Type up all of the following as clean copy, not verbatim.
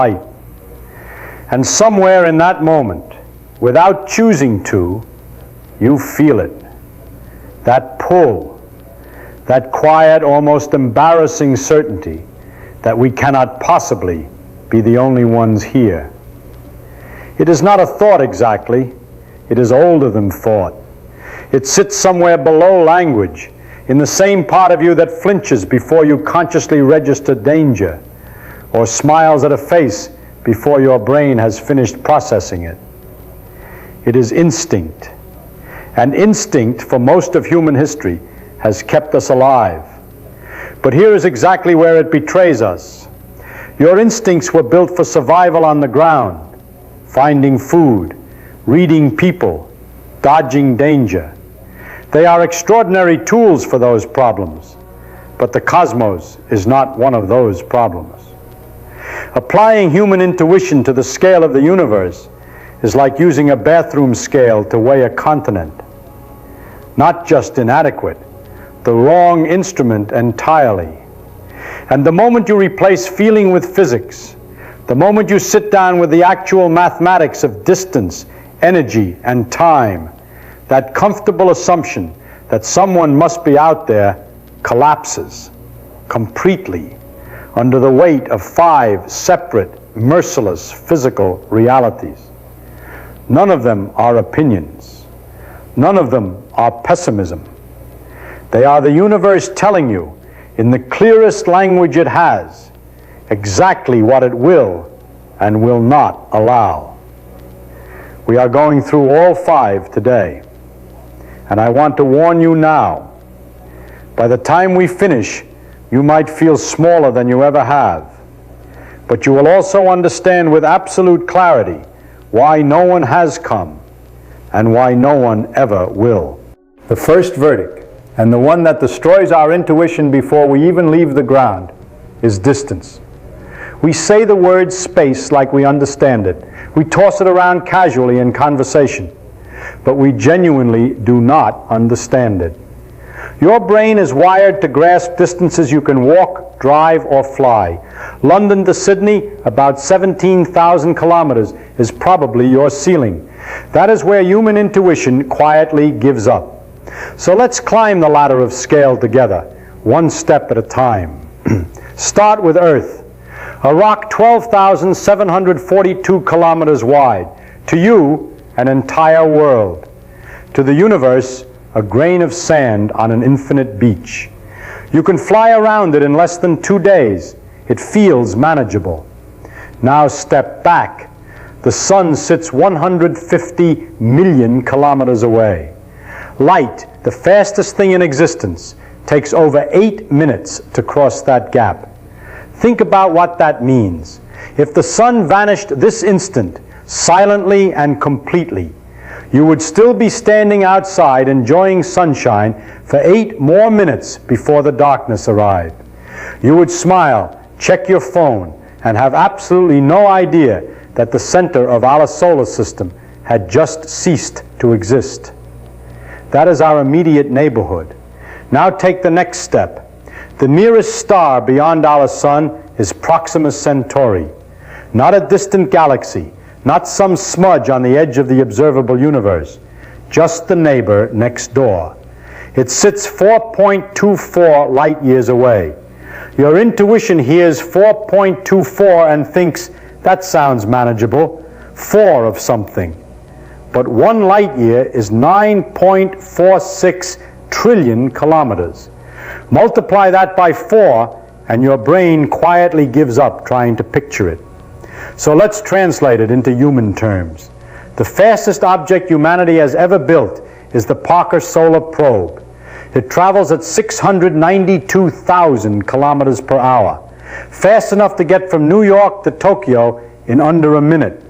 light. And somewhere in that moment, without choosing to, you feel it. That pull, that quiet, almost embarrassing certainty that we cannot possibly be the only ones here. It is not a thought exactly, it is older than thought. It sits somewhere below language, in the same part of you that flinches before you consciously register danger, or smiles at a face before your brain has finished processing it. It is instinct. And instinct, for most of human history, has kept us alive. But here is exactly where it betrays us. Your instincts were built for survival on the ground, finding food, reading people, dodging danger. They are extraordinary tools for those problems, but the cosmos is not one of those problems. Applying human intuition to the scale of the universe is like using a bathroom scale to weigh a continent. Not just inadequate, the wrong instrument entirely. And the moment you replace feeling with physics, the moment you sit down with the actual mathematics of distance, energy, and time, that comfortable assumption that someone must be out there collapses completely under the weight of 5 separate, merciless physical realities. None of them are opinions. None of them are pessimism. They are the universe telling you, in the clearest language it has, exactly what it will and will not allow. We are going through all 5 today. And I want to warn you now, by the time we finish, you might feel smaller than you ever have. But you will also understand with absolute clarity why no one has come and why no one ever will. The first verdict, and the one that destroys our intuition before we even leave the ground, is distance. We say the word space like we understand it. We toss it around casually in conversation, but we genuinely do not understand it. Your brain is wired to grasp distances you can walk, drive, or fly. London to Sydney, about 17,000 kilometers, is probably your ceiling. That is where human intuition quietly gives up. So let's climb the ladder of scale together, one step at a time. Start with Earth, a rock 12,742 kilometers wide. To you, an entire world. To the universe, a grain of sand on an infinite beach. You can fly around it in less than 2 days. It feels manageable. Now step back. The sun sits 150 million kilometers away. Light, the fastest thing in existence, takes over 8 minutes to cross that gap. Think about what that means. If the sun vanished this instant, silently and completely, you would still be standing outside enjoying sunshine for 8 more minutes before the darkness arrived. You would smile, check your phone, and have absolutely no idea that the center of our solar system had just ceased to exist. That is our immediate neighborhood. Now take the next step. The nearest star beyond our sun is Proxima Centauri. Not a distant galaxy, not some smudge on the edge of the observable universe, just the neighbor next door. It sits 4.24 light years away. Your intuition hears 4.24 and thinks, that sounds manageable, 4 of something. But 1 light year is 9.46 trillion kilometers. Multiply that by 4, and your brain quietly gives up trying to picture it. So let's translate it into human terms. The fastest object humanity has ever built is the Parker Solar Probe. It travels at 692,000 kilometers per hour, fast enough to get from New York to Tokyo in under a minute.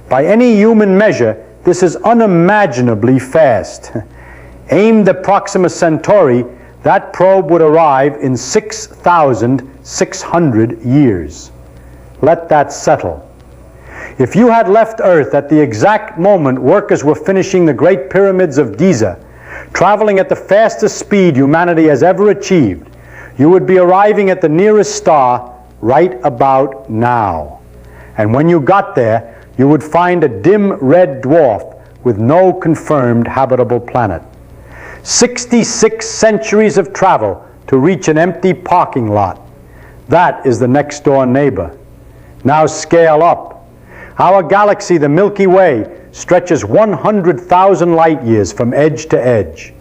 By any human measure, this is unimaginably fast. Aimed at Proxima Centauri, that probe would arrive in 6,600 years. Let that settle. If you had left Earth at the exact moment workers were finishing the Great Pyramids of Giza, traveling at the fastest speed humanity has ever achieved, you would be arriving at the nearest star right about now. And when you got there, you would find a dim red dwarf with no confirmed habitable planet. 66 centuries of travel to reach an empty parking lot. That is the next door neighbor. Now scale up. Our galaxy, the Milky Way, stretches 100,000 light years from edge to edge.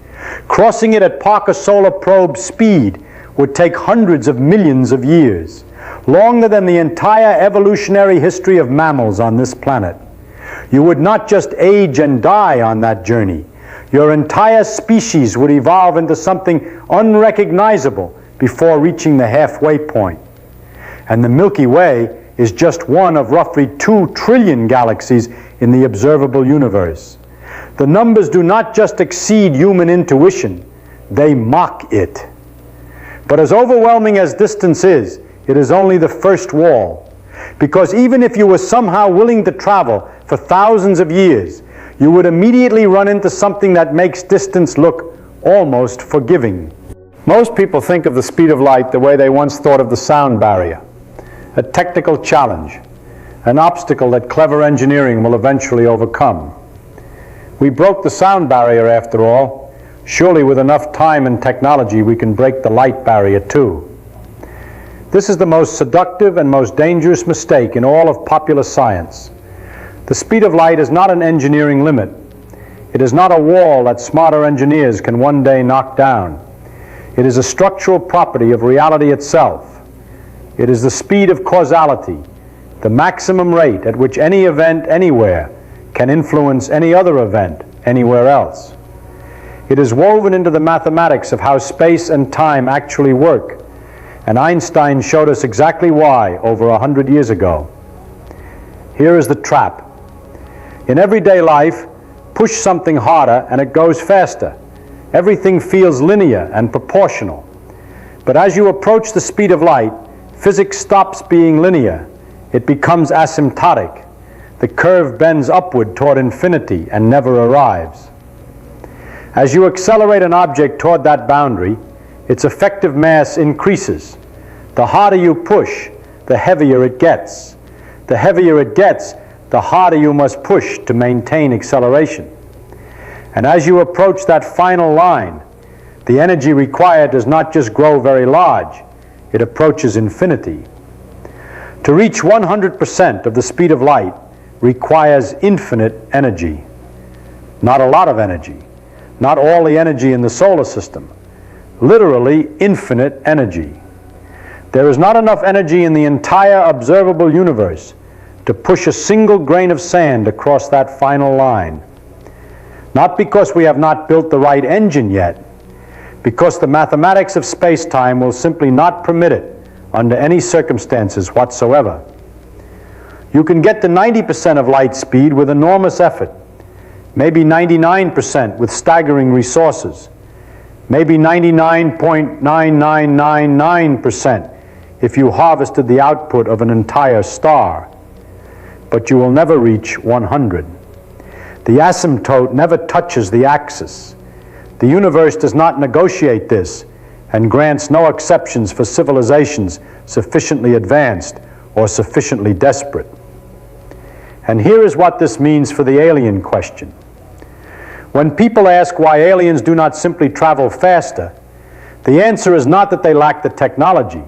Crossing it at Parker Solar Probe speed would take hundreds of millions of years, longer than the entire evolutionary history of mammals on this planet. You would not just age and die on that journey. Your entire species would evolve into something unrecognizable before reaching the halfway point. And the Milky Way is just one of roughly 2 trillion galaxies in the observable universe. The numbers do not just exceed human intuition, they mock it. But as overwhelming as distance is, it is only the first wall. Because even if you were somehow willing to travel for thousands of years, you would immediately run into something that makes distance look almost forgiving. Most people think of the speed of light the way they once thought of the sound barrier. A technical challenge, an obstacle that clever engineering will eventually overcome. We broke the sound barrier after all. Surely with enough time and technology we can break the light barrier too. This is the most seductive and most dangerous mistake in all of popular science. The speed of light is not an engineering limit. It is not a wall that smarter engineers can one day knock down. It is a structural property of reality itself. It is the speed of causality, the maximum rate at which any event anywhere can influence any other event anywhere else. It is woven into the mathematics of how space and time actually work, and Einstein showed us exactly why over 100 years ago. Here is the trap. In everyday life, push something harder and it goes faster. Everything feels linear and proportional. But as you approach the speed of light, physics stops being linear. It becomes asymptotic. The curve bends upward toward infinity and never arrives. As you accelerate an object toward that boundary, its effective mass increases. The harder you push, the heavier it gets. The heavier it gets, the harder you must push to maintain acceleration. And as you approach that final line, the energy required does not just grow very large, it approaches infinity. To reach 100% of the speed of light requires infinite energy. Not a lot of energy, not all the energy in the solar system, literally infinite energy. There is not enough energy in the entire observable universe to push a single grain of sand across that final line. Not because we have not built the right engine yet, because the mathematics of space-time will simply not permit it under any circumstances whatsoever. You can get to 90% of light speed with enormous effort, maybe 99% with staggering resources, maybe 99.9999% if you harvested the output of an entire star. But you will never reach 100. The asymptote never touches the axis. The universe does not negotiate this and grants no exceptions for civilizations sufficiently advanced or sufficiently desperate. And here is what this means for the alien question. When people ask why aliens do not simply travel faster, the answer is not that they lack the technology.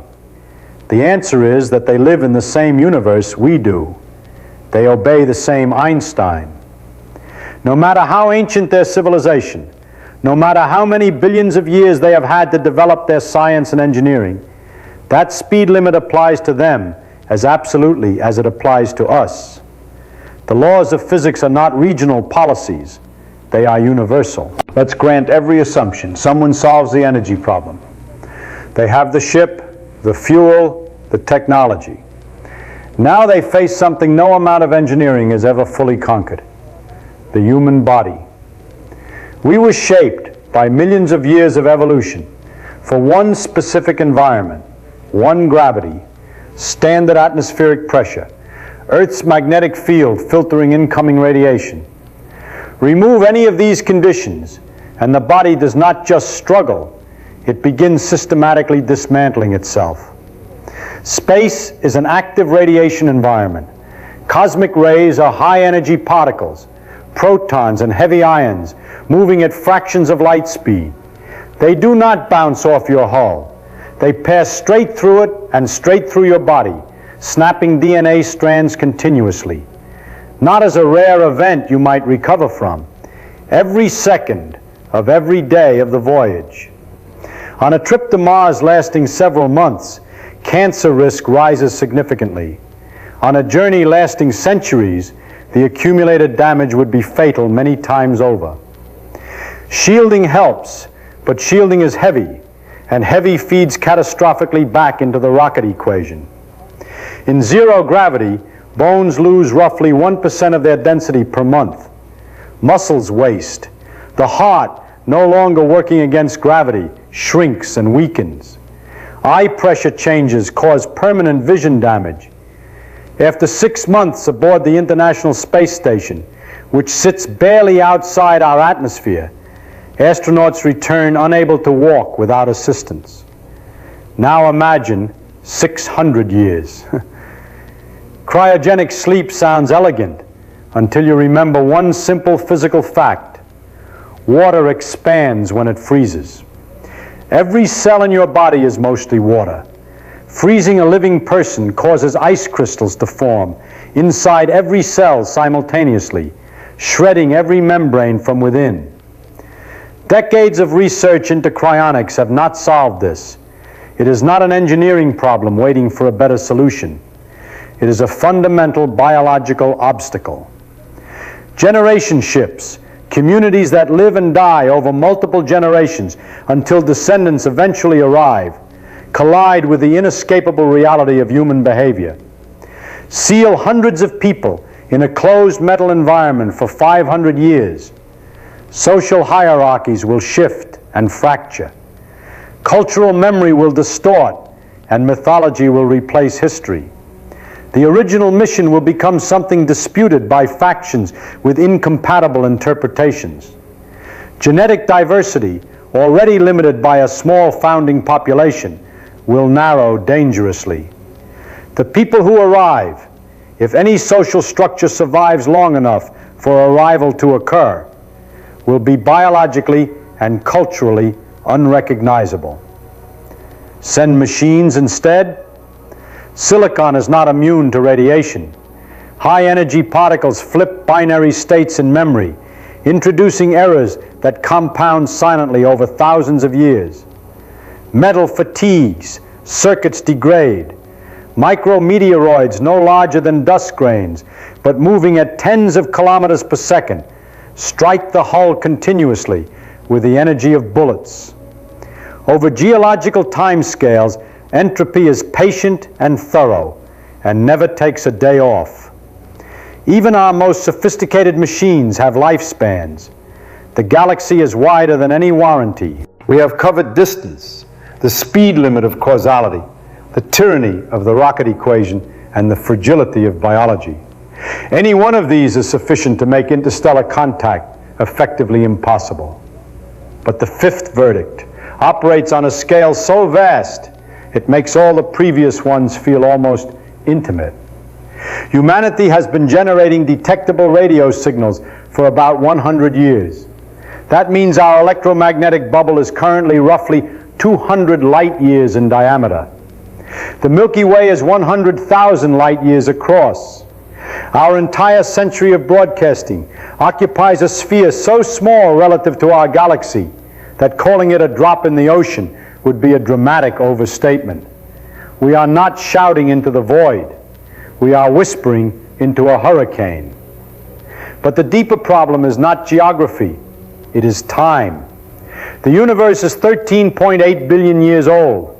The answer is that they live in the same universe we do. They obey the same Einstein. No matter how ancient their civilization, no matter how many billions of years they have had to develop their science and engineering, that speed limit applies to them as absolutely as it applies to us. The laws of physics are not regional policies. They are universal. Let's grant every assumption. Someone solves the energy problem. They have the ship, the fuel, the technology. Now they face something no amount of engineering has ever fully conquered: the human body. We were shaped by millions of years of evolution for one specific environment, one gravity, standard atmospheric pressure, Earth's magnetic field filtering incoming radiation. Remove any of these conditions, and the body does not just struggle, it begins systematically dismantling itself. Space is an active radiation environment, Cosmic rays are high-energy particles, protons and heavy ions, moving at fractions of light speed. They do not bounce off your hull. They pass straight through it and straight through your body, snapping DNA strands continuously. Not as a rare event you might recover from. Every second of every day of the voyage. On a trip to Mars lasting several months, cancer risk rises significantly. On a journey lasting centuries, the accumulated damage would be fatal many times over. Shielding helps, but shielding is heavy, and heavy feeds catastrophically back into the rocket equation. In zero gravity, bones lose roughly 1% of their density per month. Muscles waste. The heart, no longer working against gravity, shrinks and weakens. Eye pressure changes cause permanent vision damage. After 6 months aboard the International Space Station, which sits barely outside our atmosphere, astronauts return unable to walk without assistance. Now imagine 600 years. Cryogenic sleep sounds elegant until you remember one simple physical fact. Water expands when it freezes. Every cell in your body is mostly water. Freezing a living person causes ice crystals to form inside every cell simultaneously, shredding every membrane from within. Decades of research into cryonics have not solved this. It is not an engineering problem waiting for a better solution. It is a fundamental biological obstacle. Generation ships, communities that live and die over multiple generations until descendants eventually arrive, collide with the inescapable reality of human behavior. Seal hundreds of people in a closed metal environment for 500 years. Social hierarchies will shift and fracture. Cultural memory will distort, and mythology will replace history. The original mission will become something disputed by factions with incompatible interpretations. Genetic diversity, already limited by a small founding population, will narrow dangerously. The people who arrive, if any social structure survives long enough for arrival to occur, will be biologically and culturally unrecognizable. Send machines instead? Silicon is not immune to radiation. High-energy particles flip binary states in memory, introducing errors that compound silently over thousands of years. Metal fatigues, circuits degrade. Micrometeoroids no larger than dust grains, but moving at tens of kilometers per second, strike the hull continuously with the energy of bullets. Over geological timescales, entropy is patient and thorough, and never takes a day off. Even our most sophisticated machines have lifespans. The galaxy is wider than any warranty. We have covered distance, the speed limit of causality, the tyranny of the rocket equation, and the fragility of biology. Any one of these is sufficient to make interstellar contact effectively impossible. But the fifth verdict operates on a scale so vast, it makes all the previous ones feel almost intimate. Humanity has been generating detectable radio signals for about 100 years. That means our electromagnetic bubble is currently roughly 200 light years in diameter. The Milky Way is 100,000 light years across. Our entire century of broadcasting occupies a sphere so small relative to our galaxy that calling it a drop in the ocean would be a dramatic overstatement. We are not shouting into the void. We are whispering into a hurricane. But the deeper problem is not geography. It is time. The universe is 13.8 billion years old.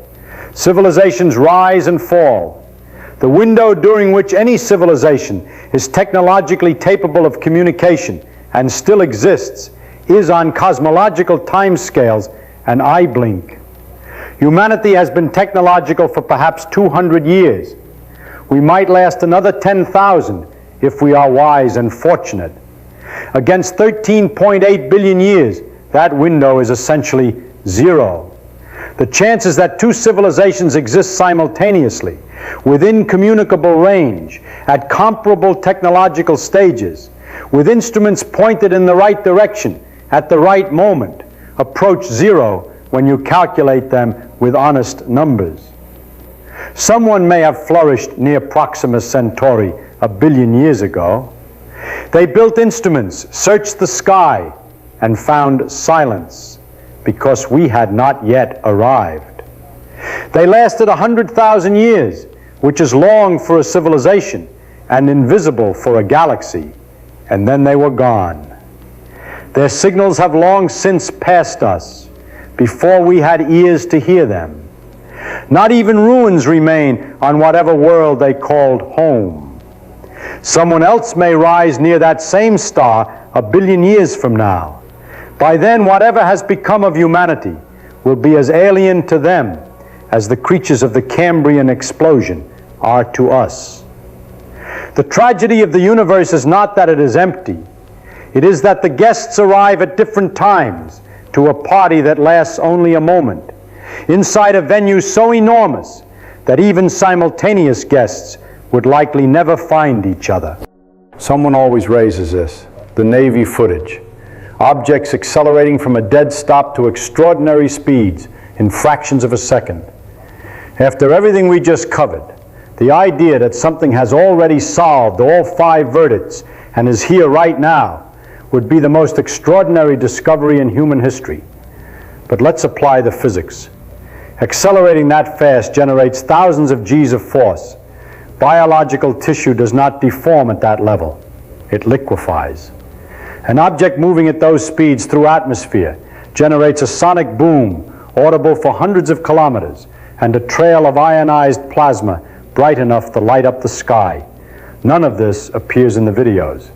Civilizations rise and fall. The window during which any civilization is technologically capable of communication and still exists is on cosmological timescales an eye blink. Humanity has been technological for perhaps 200 years. We might last another 10,000 if we are wise and fortunate. Against 13.8 billion years, that window is essentially zero. The chances that two civilizations exist simultaneously, within communicable range, at comparable technological stages, with instruments pointed in the right direction at the right moment, approach zero when you calculate them with honest numbers. Someone may have flourished near Proxima Centauri 1 billion years ago. They built instruments, searched the sky, and found silence, because we had not yet arrived. They lasted 100,000 years, which is long for a civilization and invisible for a galaxy, and then they were gone. Their signals have long since passed us, before we had ears to hear them. Not even ruins remain on whatever world they called home. Someone else may rise near that same star 1 billion years from now. By then, whatever has become of humanity will be as alien to them as the creatures of the Cambrian explosion are to us. The tragedy of the universe is not that it is empty. It is that the guests arrive at different times to a party that lasts only a moment, inside a venue so enormous that even simultaneous guests would likely never find each other. Someone always raises this, the Navy footage. Objects accelerating from a dead stop to extraordinary speeds in fractions of a second. After everything we just covered, the idea that something has already solved all 5 verdicts and is here right now would be the most extraordinary discovery in human history. But let's apply the physics. Accelerating that fast generates thousands of G's of force. Biological tissue does not deform at that level. It liquefies. An object moving at those speeds through atmosphere generates a sonic boom audible for hundreds of kilometers and a trail of ionized plasma bright enough to light up the sky. None of this appears in the videos.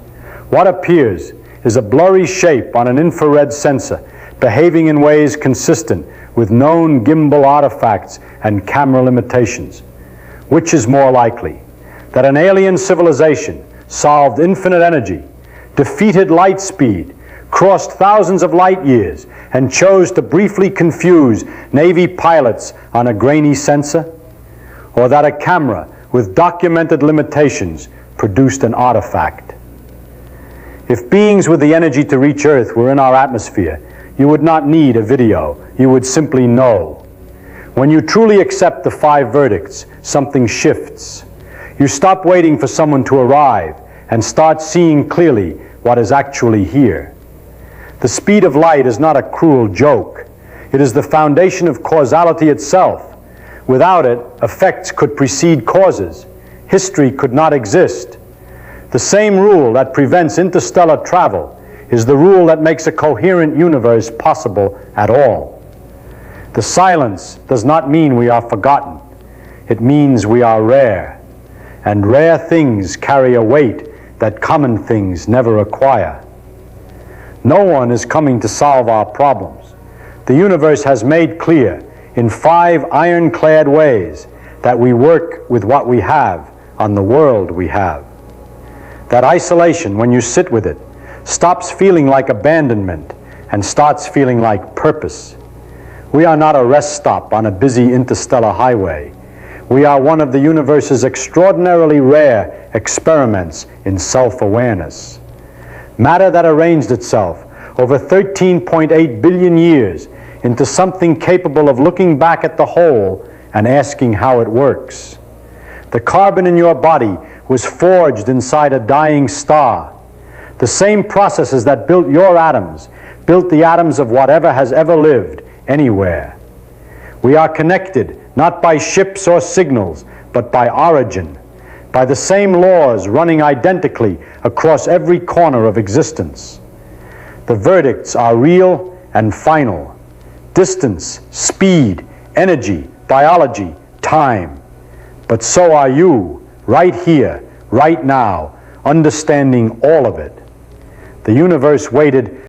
What appears is a blurry shape on an infrared sensor behaving in ways consistent with known gimbal artifacts and camera limitations. Which is more likely? That an alien civilization solved infinite energy, defeated light speed, crossed thousands of light years, and chose to briefly confuse Navy pilots on a grainy sensor? Or that a camera with documented limitations produced an artifact? If beings with the energy to reach Earth were in our atmosphere, you would not need a video. You would simply know. When you truly accept the 5 verdicts, something shifts. You stop waiting for someone to arrive and start seeing clearly what is actually here. The speed of light is not a cruel joke. It is the foundation of causality itself. Without it, effects could precede causes. History could not exist. The same rule that prevents interstellar travel is the rule that makes a coherent universe possible at all. The silence does not mean we are forgotten. It means we are rare. And rare things carry a weight that common things never acquire. No one is coming to solve our problems. The universe has made clear in 5 ironclad ways that we work with what we have on the world we have. That isolation, when you sit with it, stops feeling like abandonment and starts feeling like purpose. We are not a rest stop on a busy interstellar highway. We are one of the universe's extraordinarily rare experiments in self-awareness. Matter that arranged itself over 13.8 billion years into something capable of looking back at the whole and asking how it works. The carbon in your body was forged inside a dying star. The same processes that built your atoms built the atoms of whatever has ever lived anywhere. We are connected not by ships or signals, but by origin, by the same laws running identically across every corner of existence. The verdicts are real and final. Distance, speed, energy, biology, time. But so are you, right here, right now, understanding all of it. The universe waited